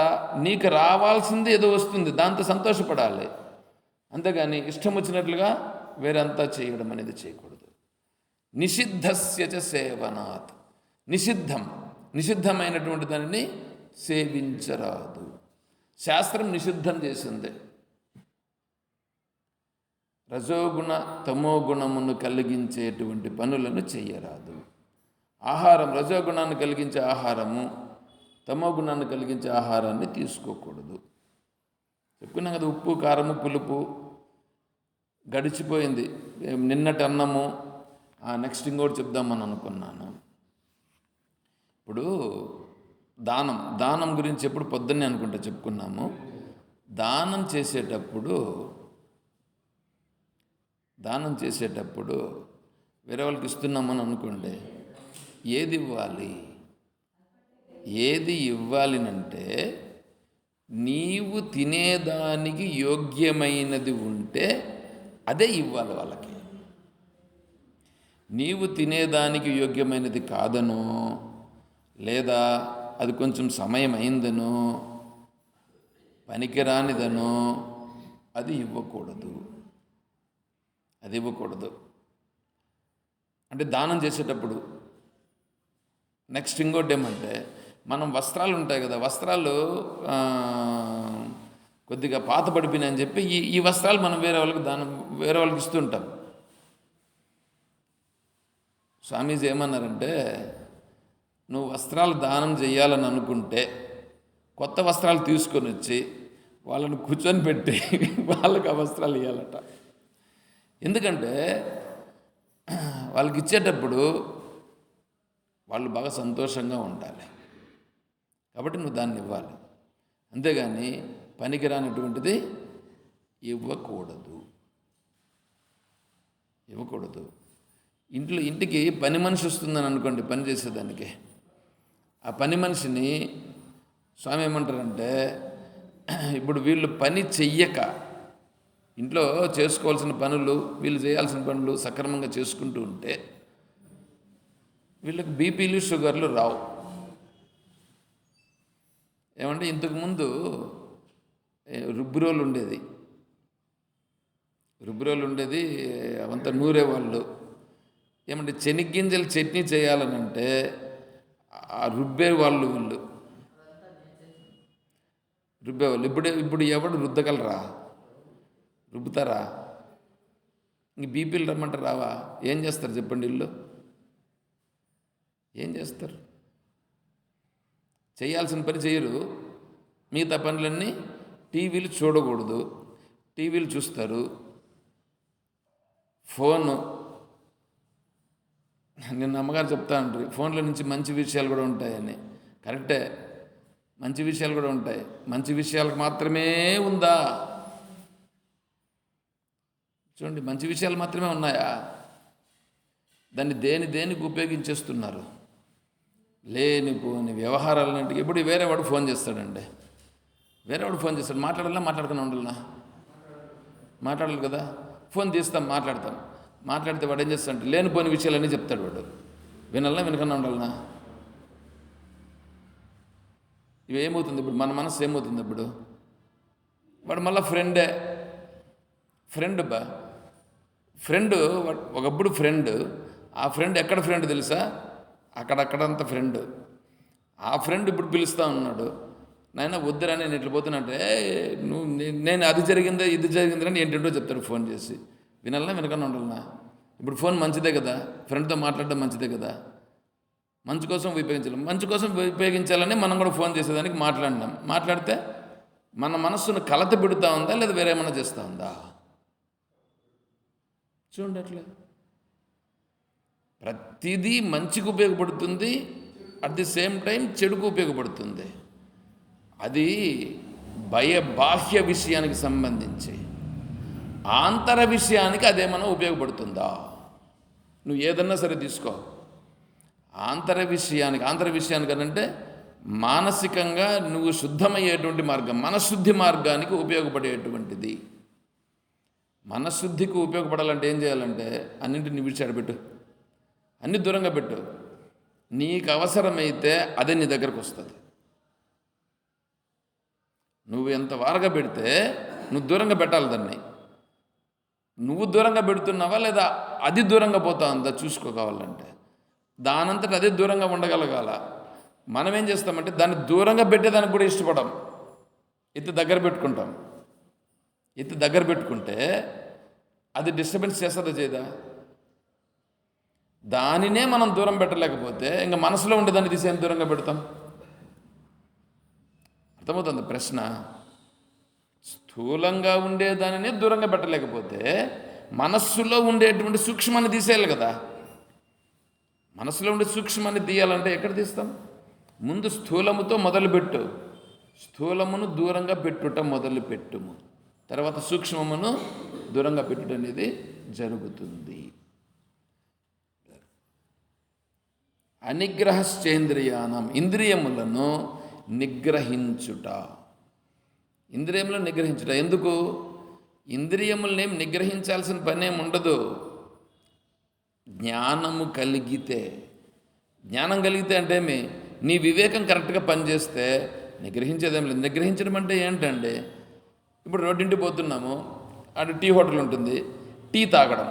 S1: నీకు రావాల్సింది ఏదో వస్తుంది, దాంతో సంతోషపడాలి. అంతేగాని ఇష్టం వచ్చినట్లుగా వేరంతా చేయడం అనేది చేయకూడదు. నిషిద్ధస్య చ సేవనాత్. నిషిద్ధమైనటువంటి దానిని సేవించరాదు. శాస్త్రం నిషిద్ధం చేసింది. రజోగుణ తమోగుణమును కలిగించేటువంటి పనులను చెయ్యరాదు. ఆహారం రజోగుణాన్ని కలిగించే ఆహారము, తమోగుణాన్ని కలిగించే ఆహారాన్ని తీసుకోకూడదు. చెప్పుకున్నాం కదా, ఉప్పు కారము పులుపు గడిచిపోయింది. నిన్నటి అన్నము, నెక్స్ట్ ఇంకోటి చెప్దామని అనుకున్నాను. ఇప్పుడు దానం గురించి ఎప్పుడు పొద్దున్నే అనుకుంటా చెప్పుకున్నాము. దానం చేసేటప్పుడు వేరే వాళ్ళకి ఇస్తున్నామని అనుకోండి, ఏది ఇవ్వాలినంటే నీవు తినేదానికి యోగ్యమైనది ఉంటే అదే ఇవ్వాలి వాళ్ళకి. నీవు తినేదానికి యోగ్యమైనది కాదనో, లేదా అది కొంచెం సమయం అయిందనో, పనికిరానిదనో అది ఇవ్వకూడదు. అంటే దానం చేసేటప్పుడు నెక్స్ట్ ఇంకోటి ఏమంటే, మనం వస్త్రాలు ఉంటాయి కదా, వస్త్రాలు కొద్దిగా పాత పడిపోయినాయని చెప్పి ఈ వస్త్రాలు మనం వేరే వాళ్ళకి ఇస్తుంటాం. స్వామీజీ ఏమన్నారంటే, నువ్వు వస్త్రాలు దానం చేయాలని అనుకుంటే కొత్త వస్త్రాలు తీసుకొని వచ్చి వాళ్ళని కూర్చొని పెట్టి వాళ్ళకి ఆ వస్త్రాలు ఇవ్వాలట. ఎందుకంటే వాళ్ళకి ఇచ్చేటప్పుడు వాళ్ళు బాగా సంతోషంగా ఉండాలి. కాబట్టి నువ్వు దాన్ని ఇవ్వాలి. అంతేగాని పనికిరానటువంటిది ఇవ్వకూడదు. ఇంటికి పని మనిషి వస్తుందని అనుకోండి, పని చేసేదానికి. ఆ పని మనిషిని స్వామి ఏమంటారంటే, ఇప్పుడు వీళ్ళు పని చెయ్యక ఇంట్లో చేసుకోవాల్సిన పనులు, వీళ్ళు చేయాల్సిన పనులు సక్రమంగా చేసుకుంటూ ఉంటే వీళ్ళకి బీపీలు షుగర్లు రావు. ఏమంటే ఇంతకుముందు రుబ్బురోలు ఉండేది, అవంతా నూరేవాళ్ళు. ఏమంటే శనగ్గింజలు చట్నీ చేయాలనంటే ఆ రుబ్బేవాళ్ళు రుబ్బేవాళ్ళు. ఇప్పుడు ఎవడు రుద్దగలరా? రుబ్బుతారా? ఇంక బీపీలు రమ్మంటే రావా? ఏం చేస్తారు చెప్పండి? వీళ్ళు ఏం చేస్తారు? చేయాల్సిన పని చేయరు, మిగతా పనులన్నీ టీవీలు చూడకూడదు, టీవీలు చూస్తారు. ఫోను, నిన్న అమ్మగారు చెప్తా ఉంటారు ఫోన్ల నుంచి మంచి విషయాలు కూడా ఉంటాయని. కరెక్టే, మంచి విషయాలు కూడా ఉంటాయి. మంచి విషయాలకు మాత్రమే ఉందా? చూడండి, మంచి విషయాలు మాత్రమే ఉన్నాయా? దాన్ని దేనికి ఉపయోగించేస్తున్నారు? లేనిపోని వ్యవహారాలన్నింటికి. ఇప్పుడు వేరేవాడు ఫోన్ చేస్తాడండి, మాట్లాడుకుని ఉండాలనా? మాట్లాడాలి కదా. ఫోన్ తీస్తాం, మాట్లాడితే వాడు ఏం చేస్తాడంటే లేనిపోని విషయాలన్నీ చెప్తాడు. వాడు వినకన్నా ఉండాలనా? ఇవి ఏమవుతుంది ఇప్పుడు? మన మనసు ఏమవుతుంది ఇప్పుడు? వాడు మళ్ళీ ఫ్రెండ్ ఒకప్పుడు ఫ్రెండ్. ఆ ఫ్రెండ్ ఎక్కడ ఫ్రెండ్ తెలుసా? అక్కడంత ఫ్రెండ్. ఆ ఫ్రెండ్ ఇప్పుడు పిలుస్తూ ఉన్నాడు, నాయన వద్దురా నేను ఇట్లా పోతున్నట్టే, నువ్వు నేను అది జరిగిందా ఇది జరిగిందని ఏంటంటో చెప్తాడు ఫోన్ చేసి. వినకన్నా ఉండాలనా? ఇప్పుడు ఫోన్ మంచిదే కదా, ఫ్రెండ్తో మాట్లాడడం మంచిదే కదా. మంచి కోసం ఉపయోగించాలని మనం కూడా ఫోన్ చేసేదానికి మాట్లాడితే మన మనస్సును కలత పెడుతూ ఉందా లేదా వేరేమన్నా చేస్తూ ఉందా? చూడండి, అట్లే ప్రతిదీ మంచికి ఉపయోగపడుతుంది, అట్ ది సేమ్ టైం చెడుకు ఉపయోగపడుతుంది. అది బాహ్య విషయానికి సంబంధించి. ఆంతర విషయానికి అదేమన్నా ఉపయోగపడుతుందా? నువ్వు ఏదన్నా సరే తీసుకో, ఆంతర విషయానికి అంటే మానసికంగా నువ్వు శుద్ధమయ్యేటువంటి మార్గం, మనశుద్ధి మార్గానికి ఉపయోగపడేటువంటిది. మనశుద్ధికి ఉపయోగపడాలంటే ఏం చేయాలంటే అన్నింటిని విడిచాడబెట్టు, అన్ని దూరంగా పెట్టు. నీకు అవసరమైతే అదే నీ దగ్గరకు వస్తుంది. నువ్వు ఎంత వారగా పెడితే నువ్వు దూరంగా పెట్టాలి దాన్ని. నువ్వు దూరంగా పెడుతున్నావా లేదా అది దూరంగా పోతా ఉందా చూసుకోవాలంటే. దానంతట అదే దూరంగా ఉండగలగాల. మనం ఏం చేస్తామంటే దాన్ని దూరంగా పెట్టేదానికి కూడా ఇష్టపడం, దగ్గర పెట్టుకుంటే అది డిస్టర్బెన్స్ చేస్తుందా చేయదా? దానినే మనం దూరం పెట్టలేకపోతే ఇంకా మనసులో ఉండేదాన్ని తీసి ఏం దూరంగా పెడతాం? అర్థమవుతుంది ప్రశ్న? స్థూలంగా ఉండేదానినే దూరంగా పెట్టలేకపోతే మనస్సులో ఉండేటువంటి సూక్ష్మాన్ని తీసేయాలి కదా. మనసులో ఉండే సూక్ష్మాన్ని తీయాలంటే ఎక్కడ తీస్తాం? ముందు స్థూలముతో మొదలుపెట్టు, స్థూలమును దూరంగా పెట్టుట మొదలుపెట్టుము, తర్వాత సూక్ష్మమును దూరంగా పెట్టుట అనేది జరుగుతుంది. అనిగ్రహశ్చేంద్రియానం, ఇంద్రియములను నిగ్రహించుట. ఎందుకు? ఇంద్రియములనేం నిగ్రహించాల్సిన పనేం ఉండదు. జ్ఞానం కలిగితే అంటే ఏమి? నీ వివేకం కరెక్ట్గా పనిచేస్తే నిగ్రహించేదేం లేదు. నిగ్రహించడం అంటే ఏంటండి? ఇప్పుడు రోడ్డింటికి పోతున్నాము, అటు టీ హోటల్ ఉంటుంది, టీ తాగడం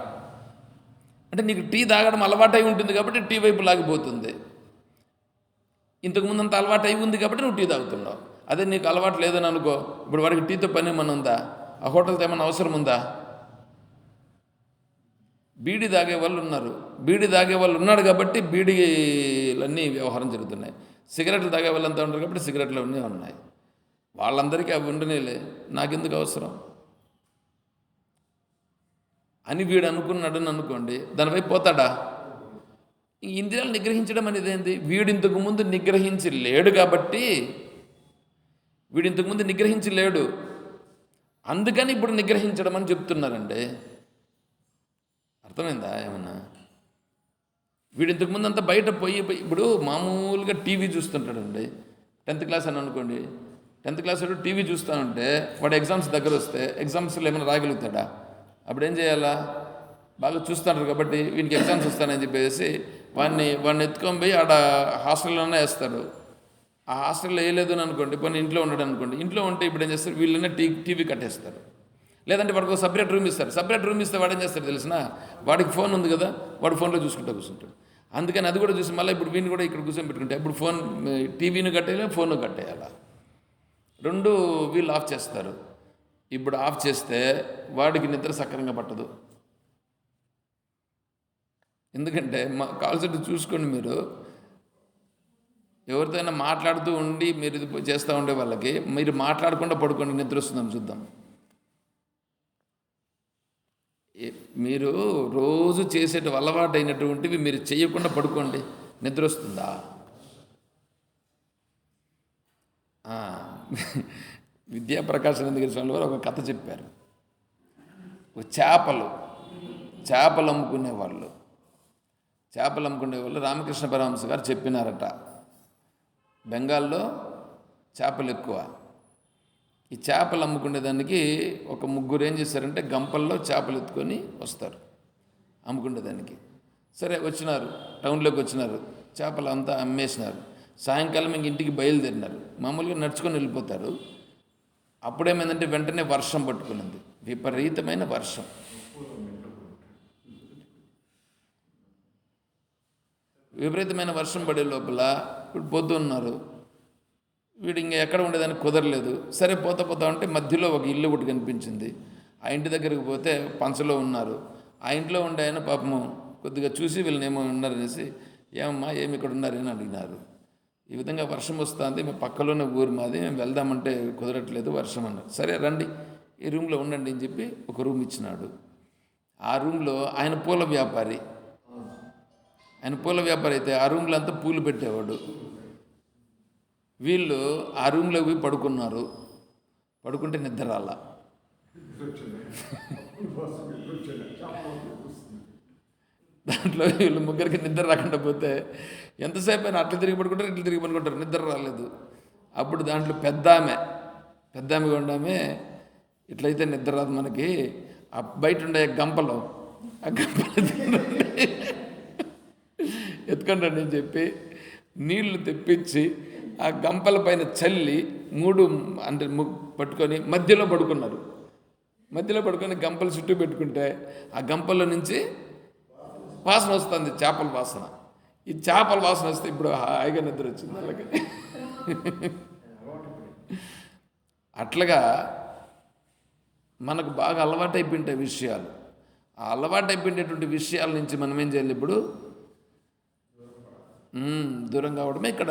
S1: అంటే నీకు టీ తాగడం అలవాటై ఉంటుంది కాబట్టి టీ వైపు లాగిపోతుంది. ఇంతకుముందు అంత అలవాటు అయి ఉంది కాబట్టి నువ్వు టీ తాగుతున్నావు. అదే నీకు అలవాటు లేదని అనుకో, ఇప్పుడు వాడికి టీతో పని ఏమన్నా ఉందా? ఆ హోటల్తో ఏమన్నా అవసరం ఉందా? బీడీ తాగే వాళ్ళు ఉన్నాడు కాబట్టి బీడీలన్నీ వ్యవహారం జరుగుతున్నాయి. సిగరెట్లు తాగే వాళ్ళు అంతా ఉంటారు కాబట్టి సిగరెట్లు అన్నీ ఉన్నాయి. వాళ్ళందరికీ అవి ఉండనేలే, నాకెందుకు అవసరం అని వీడు అనుకున్నాడని అనుకోండి, దానివైపు పోతాడా? ఈ ఇంద్రియాలు నిగ్రహించడం అనేది ఏంది? వీడు ఇంతకు ముందు నిగ్రహించి లేడు, అందుకని ఇప్పుడు నిగ్రహించడం అని చెప్తున్నారండి. అర్థమైందా ఏమన్నా? వీడు ఇంతకుముందు అంతా బయట పోయి ఇప్పుడు మామూలుగా టీవీ చూస్తుంటాడండి, 10th క్లాస్ అని అనుకోండి, 10th క్లాస్ వాడు టీవీ చూస్తూ ఉంటే వాడు ఎగ్జామ్స్ దగ్గర వస్తే ఎగ్జామ్స్లో ఏమైనా రాగలుగుతాడా? అప్పుడు ఏం చేయాలా? బాగా చూస్తున్నారు కాబట్టి వీనికి ఎగ్జామ్స్ వస్తానని చెప్పేసి వాడిని ఎత్తుకొని పోయి ఆడ హాస్టల్లోనే వేస్తారు. ఆ హాస్టల్లో వేయలేదు అని అనుకోండి, పోనీ ఇంట్లో ఉండడు అనుకోండి, ఇంట్లో ఉంటే ఇప్పుడు ఏం చేస్తారు, వీళ్ళనే టీవీ కట్టేస్తారు. లేదంటే వాడికి ఒక సపరేట్ రూమ్ ఇస్తారు. సపరేట్ రూమ్ ఇస్తే వాడు ఏం చేస్తాడు తెలిసిన, వాడికి ఫోన్ ఉంది కదా, వాడు ఫోన్లో చూసుకుంటూ కూర్చుంటాడు. అందుకని అది కూడా చూసి మళ్ళీ ఇప్పుడు వీడిని కూడా ఇక్కడ కూర్చొని పెట్టుకుంటే అప్పుడు టీవీని కట్టేయాలి, ఫోన్ కట్టేయాలి. రెండు వీళ్ళు ఆఫ్ చేస్తారు. ఇప్పుడు ఆఫ్ చేస్తే వాడికి నిద్ర సక్రంగా పట్టదు. ఎందుకంటే కావాల్సింది చూసుకోండి, మీరు ఎవరితోనైనా మాట్లాడుతూ ఉండి మీరు ఇది చేస్తూ ఉండే వాళ్ళకి మీరు మాట్లాడకుండా పడుకోండి, నిద్ర వస్తుందని చూద్దాం. మీరు రోజు చేసేట అలవాటు అయినటువంటివి మీరు చేయకుండా పడుకోండి, నిద్ర వస్తుందా? విద్యాప్రకాశానంద స్వామి వారు ఒక కథ చెప్పారు. చేపలు అమ్ముకునేవాళ్ళు రామకృష్ణ పరమహంస గారు చెప్పినారట, బెంగాల్లో చేపలు ఎక్కువ. ఈ చేపలు అమ్ముకునేదానికి ఒక ముగ్గురు ఏం చేశారంటే గంపల్లో చేపలు ఎత్తుకొని వస్తారు అమ్ముకునేదానికి. సరే వచ్చినారు, టౌన్లోకి వచ్చినారు, చేపలు అంతా అమ్మేసినారు. సాయంకాలం ఇంక ఇంటికి బయలుదేరినారు. మామూలుగా నడుచుకొని వెళ్ళిపోతారు. అప్పుడేమైందంటే వెంటనే వర్షం పట్టుకున్నది, విపరీతమైన వర్షం. విపరీతమైన వర్షం పడే లోపల ఇప్పుడు పొద్దున్నారు, వీడు ఇంకా ఎక్కడ ఉండేదానికి కుదరలేదు. సరే పోతా ఉంటే మధ్యలో ఒక ఇల్లు ఒకటి కనిపించింది. ఆ ఇంటి దగ్గరికి పోతే పంచలో ఉన్నారు. ఆ ఇంట్లో ఉండే ఆయన పాపము కొద్దిగా చూసి వీళ్ళని ఏమో ఉన్నారనేసి, ఏమమ్మా ఏమి ఇక్కడ ఉన్నారని అడిగినారు. ఈ విధంగా వర్షం వస్తుంది, మేము పక్కలోనే ఊరు మాది, మేము వెళ్దామంటే కుదరట్లేదు వర్షం అన్నారు. సరే రండి, ఈ రూమ్లో ఉండండి అని చెప్పి ఒక రూమ్ ఇచ్చినాడు. ఆ రూమ్లో ఆయన పూల వ్యాపారి అయితే ఆ రూమ్లో అంతా పూలు పెట్టేవాడు. వీళ్ళు ఆ రూమ్లో పోయి పడుకున్నారు. పడుకుంటే నిద్ర రాలా. దాంట్లో వీళ్ళు ముగ్గురికి నిద్ర రాకుండా పోతే ఎంతసేపు అయినా అట్లా తిరిగి పడుకుంటారు, ఇట్లా తిరిగి పడుకుంటారు, నిద్ర రాలేదు. అప్పుడు దాంట్లో పెద్ద ఆమె ఉండామే, ఇట్లయితే నిద్ర రాదు మనకి, ఆ బయట ఉండే గంపలు, ఆ గంపలు ఎత్తుకుంటాడు అని చెప్పి నీళ్లు తెప్పించి ఆ గంపల పైన చల్లి పట్టుకొని మధ్యలో పడుకున్నారు. మధ్యలో పడుకొని గంపలు చుట్టూ పెట్టుకుంటే ఆ గంపల్లో నుంచి వాసన వస్తుంది, చేపల వాసన. ఈ చేపల వాసన వస్తే ఇప్పుడు హాయిగా నిద్ర వచ్చింది వాళ్ళకి. అట్లాగా మనకు బాగా అలవాటైపోయింటాయి విషయాలు. ఆ అలవాటైపోయినటువంటి విషయాల నుంచి మనం ఏం చేయాలి? ఇప్పుడు దూరం కావడమే ఇక్కడ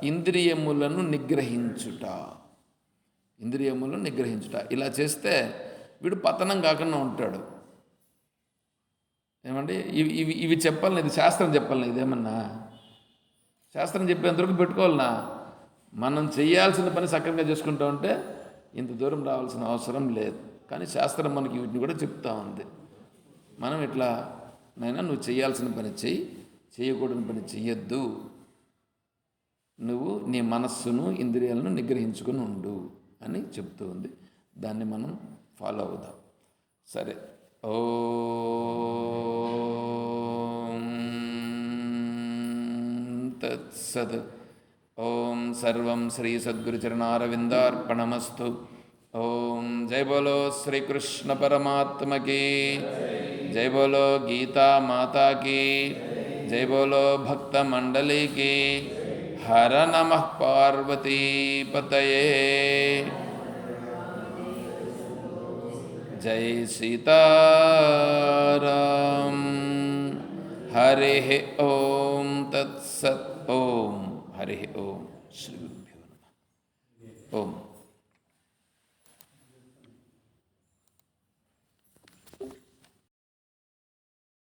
S1: ఇంద్రియములను నిగ్రహించుట. ఇలా చేస్తే వీడు పతనం కాకుండా ఉంటాడు. ఏమండి, ఇవి చెప్పాలని, ఇది శాస్త్రం చెప్పాలని, ఇదేమన్నా శాస్త్రం చెప్పేంతవరకు పెట్టుకోవాలన్నా? మనం చేయాల్సిన పని సక్రమంగా చేసుకుంటూ ఉంటే ఇంత దూరం రావాల్సిన అవసరం లేదు. కానీ శాస్త్రం మనకి వీటిని కూడా చెప్తా ఉంది. మనం ఇట్లా, నైనా నువ్వు చేయాల్సిన పని చెయ్యి, చేయకూడని పని చెయ్యొద్దు, నువ్వు నీ మనస్సును ఇంద్రియాలను నిగ్రహించుకుని ఉండు అని చెప్తూ ఉంది. దాన్ని మనం ఫాలో అవుదాం. సరే, ఓం తత్సత్. ఓం సర్వం శ్రీ సద్గురు చరణారవిందార్పణమస్తు. ఓం జై బోలో శ్రీకృష్ణ పరమాత్మకి, జై బోలో గీతా మాతాకి, జై బోలో భక్త మండలికి. హర నమః పార్వతీపతయే. జై సీతారాం. హరి ఓం తత్సత్. ఓం హరి ఓం. శ్రీ గురుభ్యో నమః. ఓం.